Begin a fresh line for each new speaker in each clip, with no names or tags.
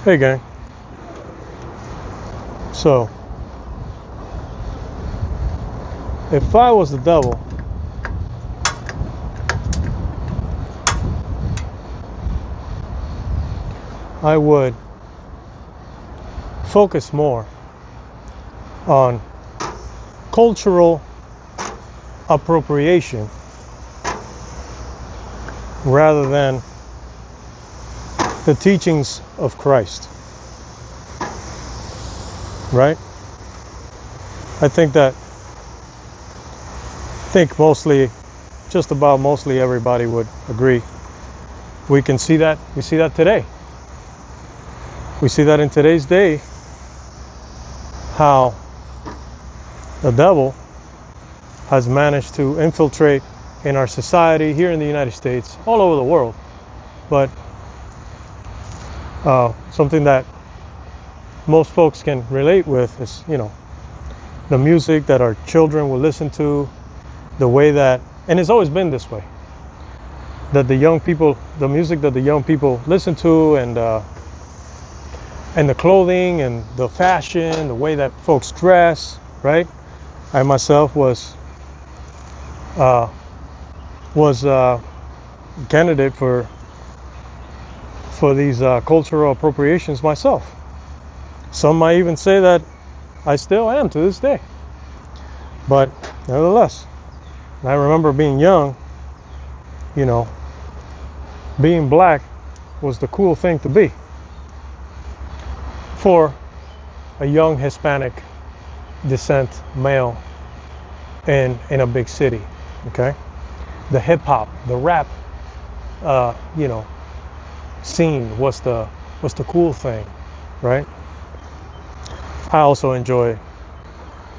Hey gang. So, if I was the devil, I would focus more on cultural appropriation rather than the teachings of Christ. Right? I think just about mostly everybody would agree. We see that today. We see that in today's day, how the devil has managed to infiltrate in our society here in the United States, all over the world. But something that most folks can relate with is, the music that our children will listen to, the way that, and it's always been this way, that the music that the young people listen to, and the clothing and the fashion, the way that folks dress, right? I myself was candidate for these cultural appropriations myself. Some might even say that I still am to this day. But nevertheless, I remember being young, being black was the cool thing to be for a young Hispanic descent male in a big city. Okay, the hip hop, the rap, scene was the cool thing, right? I also enjoy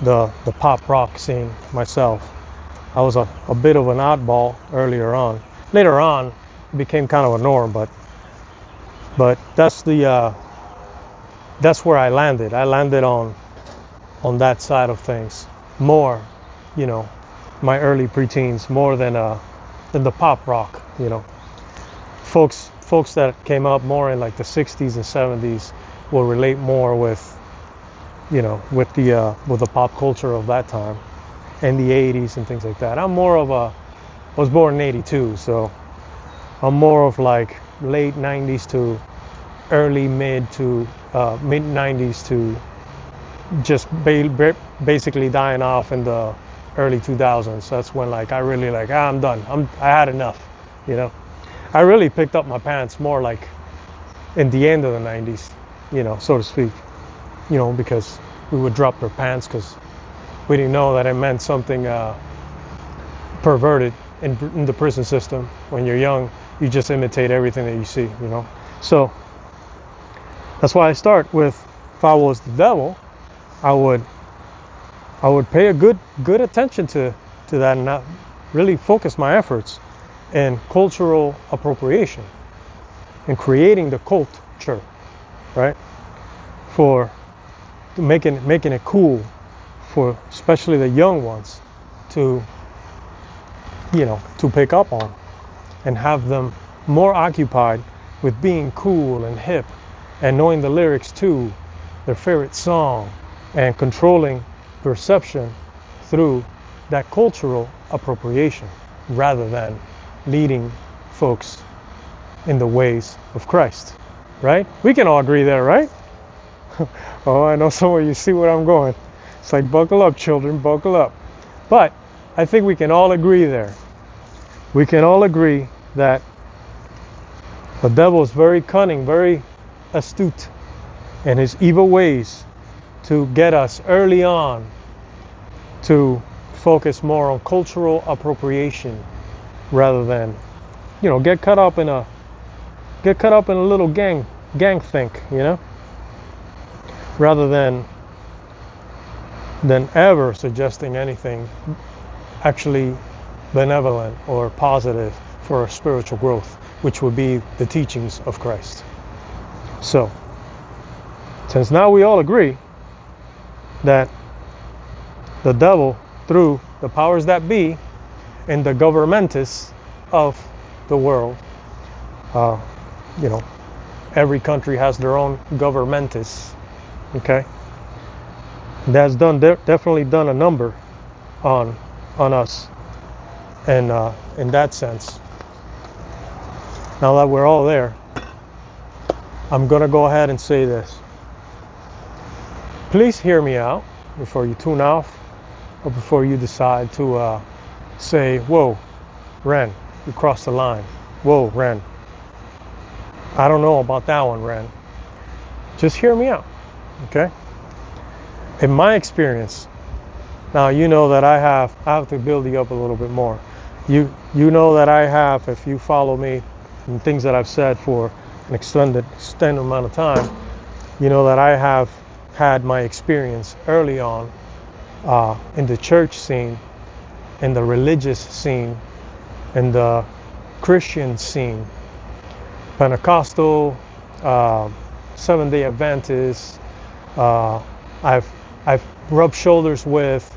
the pop rock scene myself. I was a bit of an oddball earlier on. Later on, it became kind of a norm, but that's where I landed. I landed on that side of things more, my early preteens, more than the pop rock. Folks that came up more in like the 60s and 70s will relate more with the pop culture of that time, and the 80s and things like that. I was born in 82, so I'm more of like late 90s to early mid 90s to just basically dying off in the early 2000s. That's when I really I'm done. I had enough, I really picked up my pants more like in the end of the 90s, so to speak, because we would drop their pants because we didn't know that it meant something perverted in the prison system. When you're young, you just imitate everything that you see, So that's why I start with, if I was the devil, I would pay a good attention to that, and not really focus my efforts in cultural appropriation and creating the culture, right? For making it cool for especially the young ones to pick up on, and have them more occupied with being cool and hip and knowing the lyrics to their favorite song and controlling perception through that cultural appropriation, rather than leading folks in the ways of Christ, right? We can all agree there, right? Oh, I know some of you see where I'm going. It's like, buckle up, children, buckle up. But I think we can all agree there. We can all agree that the devil is very cunning, very astute in his evil ways to get us early on to focus more on cultural appropriation, rather than, get caught up in a little gang think, rather than ever suggesting anything actually benevolent or positive for our spiritual growth, which would be the teachings of Christ. So, since now we all agree that the devil, through the powers that be and the governmentists of the world, every country has their own governmentis. Okay, that's definitely done a number on us, and in that sense. Now that we're all there, I'm gonna go ahead and say this. Please hear me out before you tune off, or before you decide to say, "Whoa, Ren, you crossed the line. Whoa, Ren, I don't know about that one, Ren." Just hear me out, okay? In my experience, now you know that I have to build you up a little bit more. You know that I have, if you follow me and things that I've said for an extended amount of time, you know that I have had my experience early on in the church scene, in the religious scene, in the Christian scene, Pentecostal, Seventh-day Adventist. I've rubbed shoulders with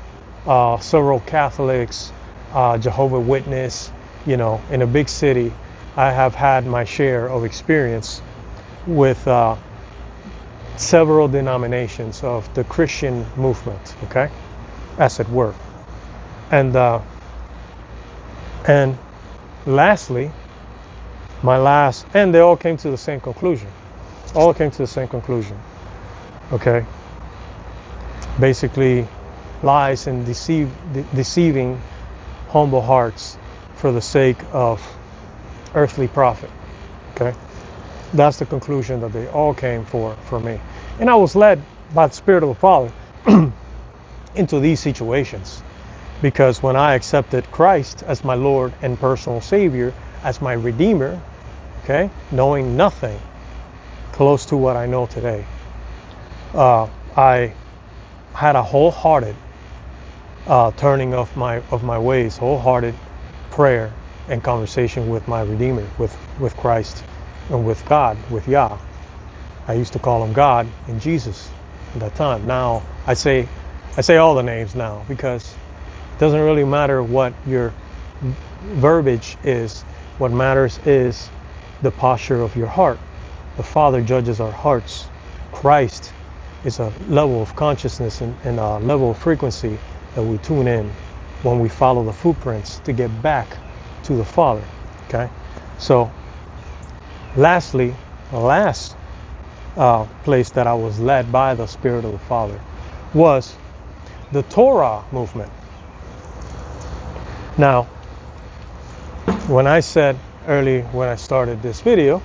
several Catholics, Jehovah's Witness. You know, in a big city, I have had my share of experience with several denominations of the Christian movement. Okay, as it were, and lastly, and they all came to the same conclusion. Okay. Basically, lies and deceiving humble hearts for the sake of earthly profit. Okay. That's the conclusion that they all came for me. And I was led by the Spirit of the Father into these situations. Because when I accepted Christ as my Lord and personal Savior, as my Redeemer, okay, knowing nothing close to what I know today, I had a wholehearted turning of my ways, wholehearted prayer and conversation with my Redeemer, with Christ, and with God, with Yah. I used to call him God and Jesus at that time. Now I say all the names now, because it doesn't really matter what your verbiage is. What matters is the posture of your heart. The Father judges our hearts. Christ is a level of consciousness and a level of frequency that we tune in when we follow the footprints to get back to the Father. Okay? So, lastly, the last place that I was led by the Spirit of the Father was the Torah movement. Now, when I said early when I started this video,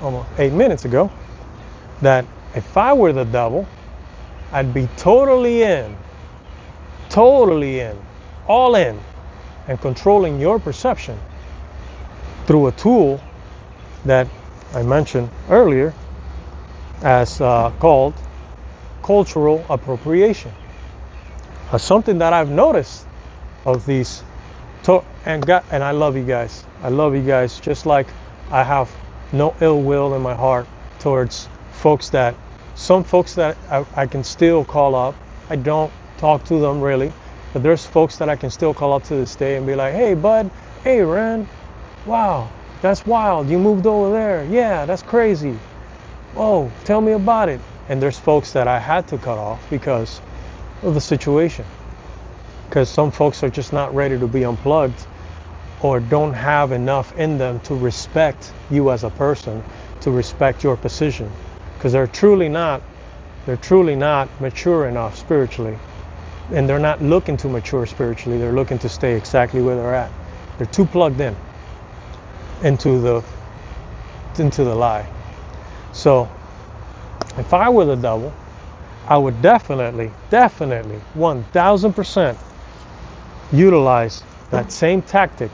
almost 8 minutes ago, that if I were the devil, I'd be totally in, all in, and controlling your perception through a tool that I mentioned earlier as called cultural appropriation. Something that I've noticed of these, and I love you guys. I love you guys, just like I have no ill will in my heart towards some folks that I can still call up. I don't talk to them really, but there's folks that I can still call up to this day and be like, "Hey bud, hey Ren, wow, that's wild, you moved over there, yeah, that's crazy, oh, tell me about it." And there's folks that I had to cut off because of the situation, because some folks are just not ready to be unplugged, or don't have enough in them to respect you as a person, to respect your position, because they're truly not mature enough spiritually, and they're not looking to mature spiritually. They're looking to stay exactly where they're at. They're too plugged in into the lie. So if I were the devil, I would definitely 1000% utilize that same tactic.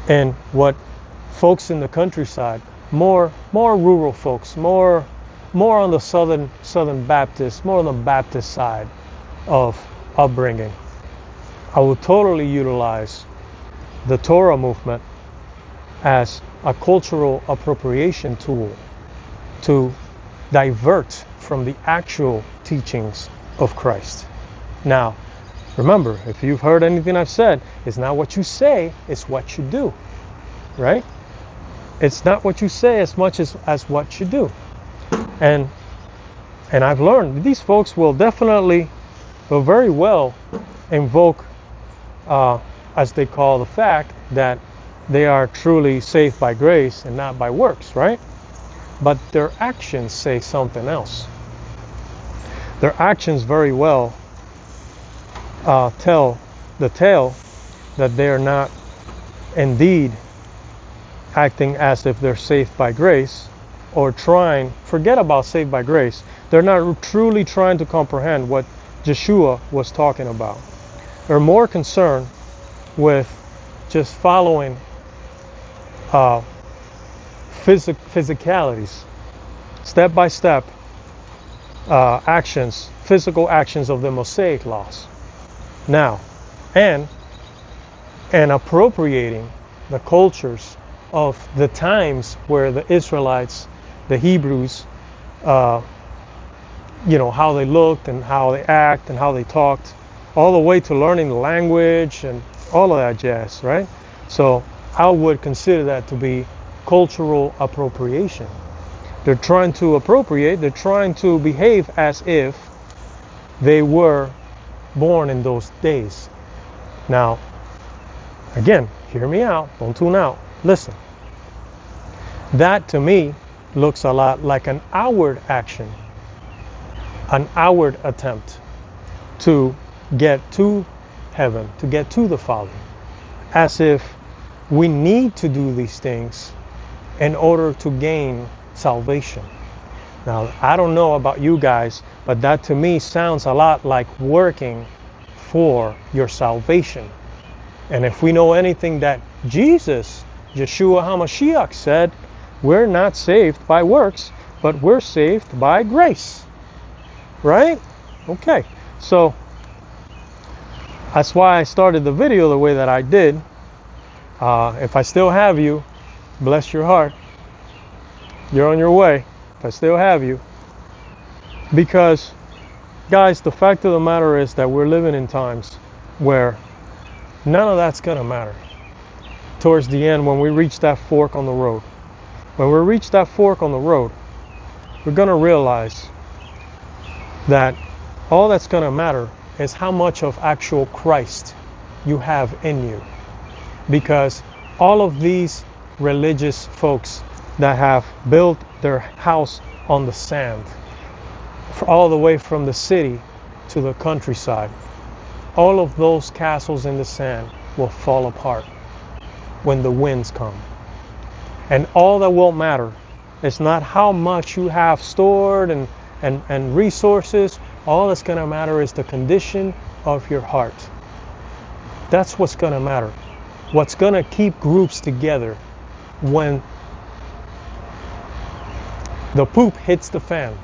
And what folks in the countryside, more rural folks, more on the Southern Baptist, more on the Baptist side of upbringing, I would totally utilize the Torah movement as a cultural appropriation tool to divert from the actual teachings of Christ. Now, remember, if you've heard anything I've said, it's not what you say, it's what you do, right? It's not what you say as much as what you do. And I've learned these folks will very well invoke, as they call the fact that they are truly saved by grace and not by works, right? But their actions say something else. Their actions very well tell the tale that they are not indeed acting as if they're saved by grace, or forget about saved by grace. They're not truly trying to comprehend what Yeshua was talking about. They're more concerned with just following physicalities, step by step actions, physical actions of the Mosaic laws. Now, and appropriating the cultures of the times where the Israelites, the Hebrews, how they looked and how they act and how they talked, all the way to learning the language and all of that jazz, right? So I would consider that to be cultural appropriation. They're trying to appropriate, they're trying to behave as if they were born in those days. Now, again, hear me out, don't tune out, listen. That to me looks a lot like an outward action, an outward attempt to get to heaven, to get to the Father, as if we need to do these things in order to gain salvation. Now, I don't know about you guys, but that to me sounds a lot like working for your salvation. And if we know anything that Jesus, Yeshua HaMashiach, said, we're not saved by works, but we're saved by grace. Right? Okay. So that's why I started the video the way that I did. If I still have you, bless your heart. You're on your way. If I still have you. Because, guys, the fact of the matter is that we're living in times where none of that's going to matter. Towards the end, when we reach that fork on the road. When we reach that fork on the road, we're going to realize that all that's going to matter is how much of actual Christ you have in you. Because all of these religious folks that have built their house on the sand, all the way from the city to the countryside, all of those castles in the sand will fall apart when the winds come. And all that will matter is not how much you have stored and resources. All that's going to matter is the condition of your heart. That's what's going to matter. What's going to keep groups together when the poop hits the fan.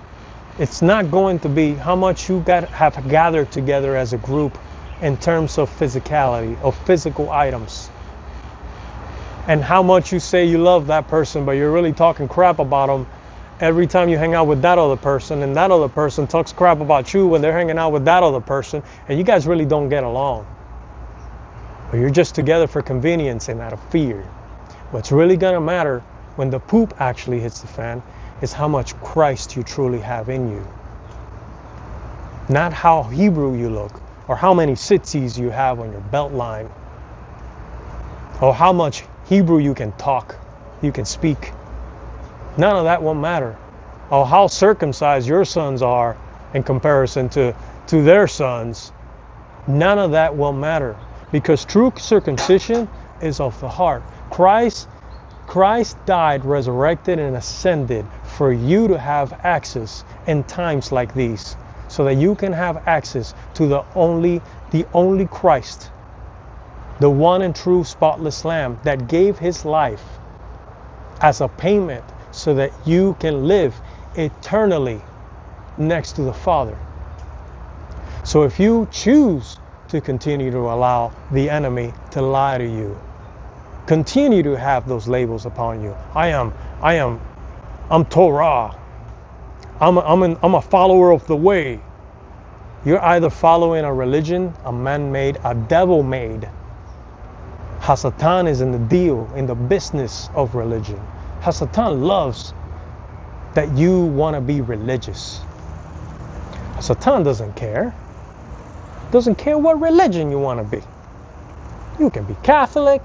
It's not going to be how much you have gathered together as a group in terms of physicality, of physical items. And how much you say you love that person, but you're really talking crap about them every time you hang out with that other person, and that other person talks crap about you when they're hanging out with that other person, and you guys really don't get along. Or you're just together for convenience and out of fear. What's really going to matter when the poop actually hits the fan is how much Christ you truly have in you. Not how Hebrew you look, or how many tzitzis you have on your belt line, or how much Hebrew you can talk, you can speak. None of that won't matter. Or how circumcised your sons are in comparison to their sons. None of that will matter. Because true circumcision is of the heart. Christ died, resurrected, and ascended for you to have access in times like these. So that you can have access to the only Christ. The one and true spotless Lamb that gave his life as a payment so that you can live eternally next to the Father. So if you choose to continue to allow the enemy to lie to you, continue to have those labels upon you. I'm Torah. I'm a follower of the way. You're either following a religion, a man-made, a devil-made. Hasatan is in the deal, in the business of religion. Hasatan loves that you want to be religious. Hasatan doesn't care. Doesn't care what religion you want to be. You can be Catholic.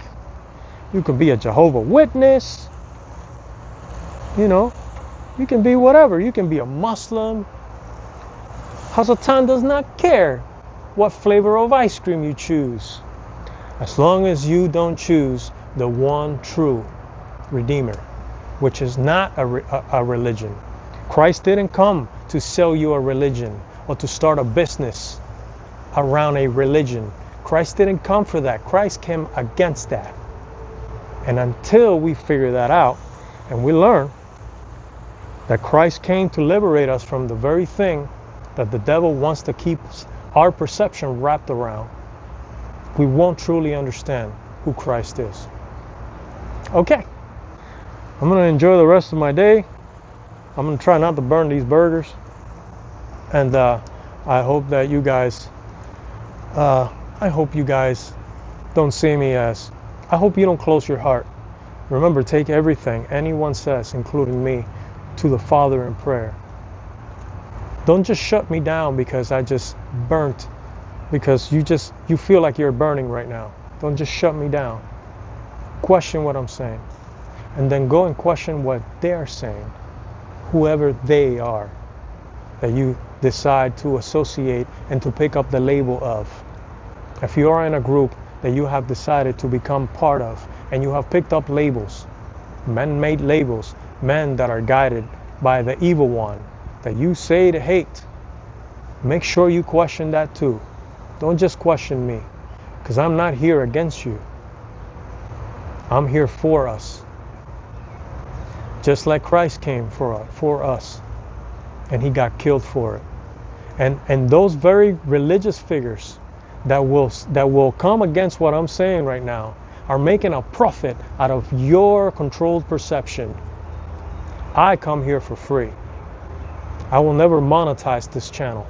You can be a Jehovah's Witness. You know, you can be whatever. You can be a Muslim. Hasatan does not care what flavor of ice cream you choose, as long as you don't choose the one true Redeemer, which is not a religion. Christ didn't come to sell you a religion or to start a business around a religion. Christ didn't come for that. Christ came against that. And until we figure that out and we learn that Christ came to liberate us from the very thing that the devil wants to keep our perception wrapped around, we won't truly understand who Christ is. Okay, I'm going to enjoy the rest of my day. I'm going to try not to burn these burgers. And I hope that you guys, don't see me as, I hope you don't close your heart. Remember, take everything anyone says, including me, to the Father in prayer. Don't just shut me down because I just burnt, because you feel like you're burning right now. Don't just shut me down. Question what I'm saying. And then go and question what they're saying, whoever they are, that you decide to associate and to pick up the label of. If you are in a group that you have decided to become part of, and you have picked up labels, man-made labels, men that are guided by the evil one, that you say to hate, make sure you question that too. Don't just question me, because I'm not here against you. I'm here for us. Just like Christ came for us, and he got killed for it. And those very religious figures that will come against what I'm saying right now are making a profit out of your controlled perception. I come here for free. I will never monetize this channel,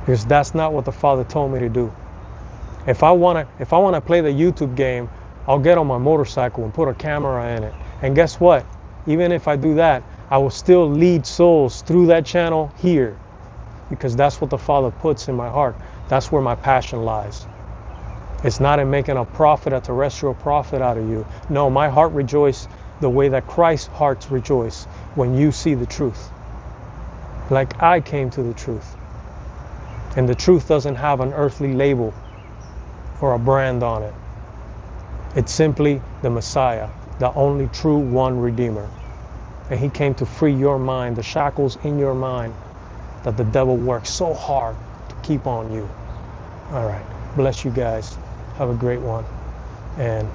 because that's not what the Father told me to do. If I want to play the YouTube game, I'll get on my motorcycle and put a camera in it. And guess what? Even if I do that, I will still lead souls through that channel here, because that's what the Father puts in my heart. That's where my passion lies. It's not in making a profit, a terrestrial profit out of you. No, my heart rejoices the way that Christ's hearts rejoice when you see the truth. Like I came to the truth. And the truth doesn't have an earthly label or a brand on it. It's simply the Messiah, the only true one Redeemer. And he came to free your mind, the shackles in your mind that the devil works so hard to keep on you. All right. Bless you guys. Have a great one. And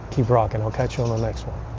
keep rocking. I'll catch you on the next one.